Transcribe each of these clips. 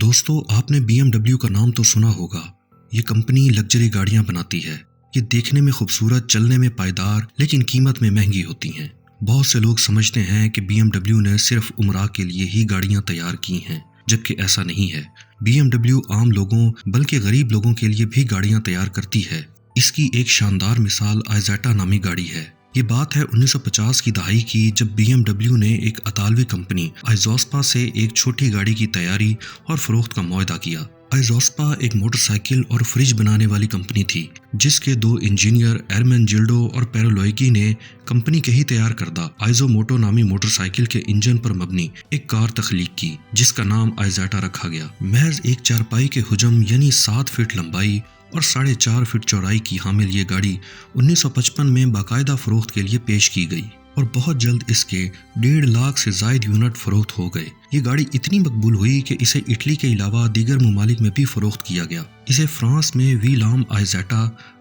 दोस्तों, आपने BMW का नाम तो सुना होगा। ये कंपनी लग्जरी गाड़ियां बनाती है। ये देखने में खूबसूरत, चलने में पायदार, लेकिन कीमत में महंगी होती हैं। बहुत से लोग समझते हैं कि BMW ने सिर्फ उमरा के लिए ही गाड़ियां तैयार की हैं, जबकि ऐसा नहीं है। BMW आम लोगों बल्कि गरीब लोगों के लिए भी गाड़ियां तैयार करती है। इसकी एक शानदार मिसाल आइज़ेटा नामी गाड़ी है। ये बात है 1950 की दहाई की, जब BMW ने एक इतालवी कंपनी आइज़ोस्पा से एक छोटी गाड़ी की तैयारी और फरोख्त का मुआहदा किया। आइज़ोस्पा एक मोटरसाइकिल और फ्रिज बनाने वाली कंपनी थी, जिसके दो इंजीनियर एरमेनजिल्डो और पेरोलोइगी ने कंपनी के ही तैयार करदा आइज़ोमोटो नामी मोटरसाइकिल के इंजन पर मबनी एक कार तख्लीक की, जिसका नाम आइज़ेटा रखा गया। महज एक चारपाई के हुजम यानी 7 फीट लंबाई और 4.5 फीट चौड़ाई की हामिल ये गाड़ी 1955 में बाकायदा फरोख्त के लिए पेश की गई और बहुत जल्द इसके 1.5 लाख से ज़ायद यूनिट फरोख्त हो गए। ये गाड़ी इतनी मकबूल हुई कि इसे इटली के अलावा दीगर ममालिक में भी फरोख्त किया गया। इसे फ्रांस में वीलाम आइज़ेटा,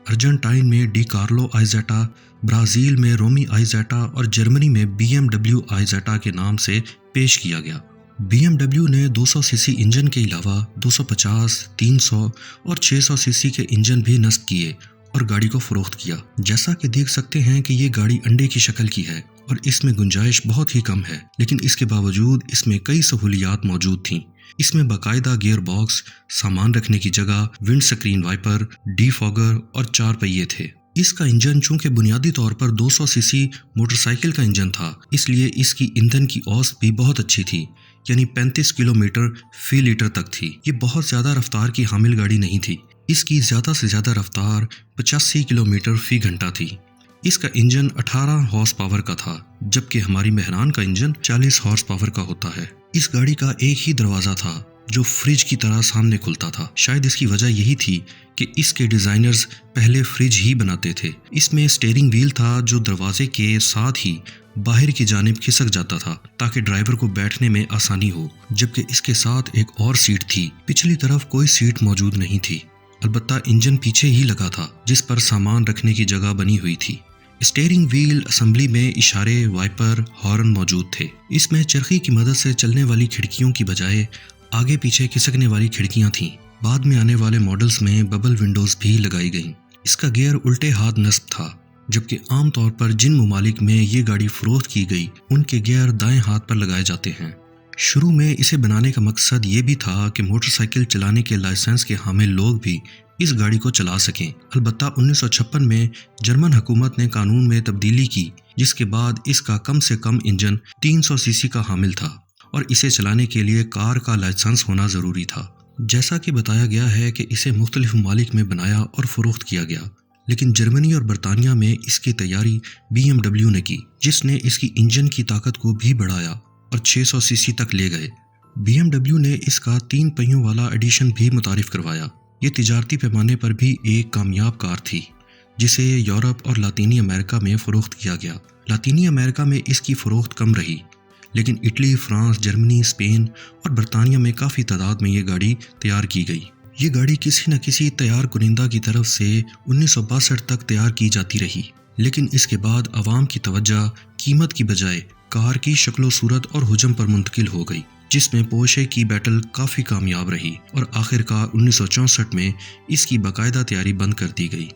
अर्जेंटाइन में डी कार्लो आइज़ेटा, ब्राज़ील में रोमी आइज़ेटा और जर्मनी में BMW आइज़ेटा के नाम से पेश किया गया। BMW ने 200 सीसी इंजन के अलावा 250, 300 और 600 सीसी के इंजन भी नस्ब किए और गाड़ी को फरोख्त किया। जैसा कि देख सकते हैं कि ये गाड़ी अंडे की शक्ल की है और इसमें गुंजाइश बहुत ही कम है, लेकिन इसके बावजूद इसमें कई सहूलियात मौजूद थीं। इसमें बाकायदा गियर बॉक्स, सामान रखने की जगह, विंड स्क्रीन वाइपर, डीफॉगर और 4 पहिए थे। इसका इंजन चूंकि बुनियादी तौर पर 200 सीसी मोटरसाइकिल का इंजन था, इसलिए इसकी ईंधन की औसत भी बहुत अच्छी थी, यानी 35 किलोमीटर फी लीटर तक थी। ये बहुत ज़्यादा रफ्तार की हामिल गाड़ी नहीं थी। इसकी ज़्यादा से ज़्यादा रफ्तार 85 किलोमीटर फी घंटा थी। इसका इंजन 18 हॉर्स पावर का था, जबकि हमारी मेहरान का इंजन 40 हॉर्स पावर का होता है। इस गाड़ी का एक ही दरवाज़ा था जो फ्रिज की तरह सामने खुलता था। शायद इसकी वजह यही थी कि इसके डिज़ाइनर्स पहले फ्रिज ही बनाते थे। इसमें स्टीयरिंग व्हील था जो दरवाजे के साथ ही बाहर की जानिब खिसक जाता था ताकि ड्राइवर को बैठने में आसानी हो, जबकि इसके साथ एक और सीट थी। पिछली तरफ कोई सीट मौजूद नहीं थी, अलबत्ता इंजन पीछे ही लगा था जिस पर सामान रखने की जगह बनी हुई थी। स्टीयरिंग व्हील असेंबली में इशारे, वाइपर, हॉर्न मौजूद थे। इसमें चरखी की मदद से चलने वाली खिड़कियों की बजाय आगे पीछे खिसकने वाली खिड़कियां थीं। बाद में आने वाले मॉडल्स में बबल विंडोज भी लगाई गईं। इसका गियर उल्टे हाथ नस्ब था, जबकि आम तौर पर जिन ममालिक में ये गाड़ी फरोख्त की गई उनके गियर दाएं हाथ पर लगाए जाते हैं। शुरू में इसे बनाने का मकसद ये भी था कि मोटरसाइकिल चलाने के लाइसेंस के हामिल लोग भी इस गाड़ी को चला सकें। अलबत्ता 1956 में जर्मन हुकूमत ने कानून में तब्दीली की, जिसके बाद इसका कम से कम इंजन 300 सीसी का हामिल था और इसे चलाने के लिए कार का लाइसेंस होना ज़रूरी था। जैसा कि बताया गया है कि इसे मुख्तलिफ ममालिक में बनाया और फरोख्त किया गया, लेकिन जर्मनी और बरतानिया में इसकी तैयारी BMW ने की, जिसने इसकी इंजन की ताकत को भी बढ़ाया और 600 सीसी तक ले गए। BMW ने इसका 3 पहियों वाला एडिशन भी मुतारिफ करवाया। ये तिजारती पैमाने पर भी एक कामयाब कार थी, जिसे यूरोप और लातीनी अमेरिका में फ़रोख्त किया गया। लातीनी अमेरिका में इसकी फ़रोख्त कम रही, लेकिन इटली, फ्रांस, जर्मनी, स्पेन और बरतानिया में काफ़ी तादाद में ये गाड़ी तैयार की गई। ये गाड़ी किसी न किसी तैयार कुनिंदा की तरफ से 1962 तक तैयार की जाती रही, लेकिन इसके बाद अवाम की तवज्जो कीमत की बजाय कार की शक्लो सूरत और हुजम पर मुंतकिल हो गई, जिसमें पोर्शे की बैटल काफ़ी कामयाब रही और आखिरकार 1964 में इसकी बाकायदा तैयारी बंद कर दी गई।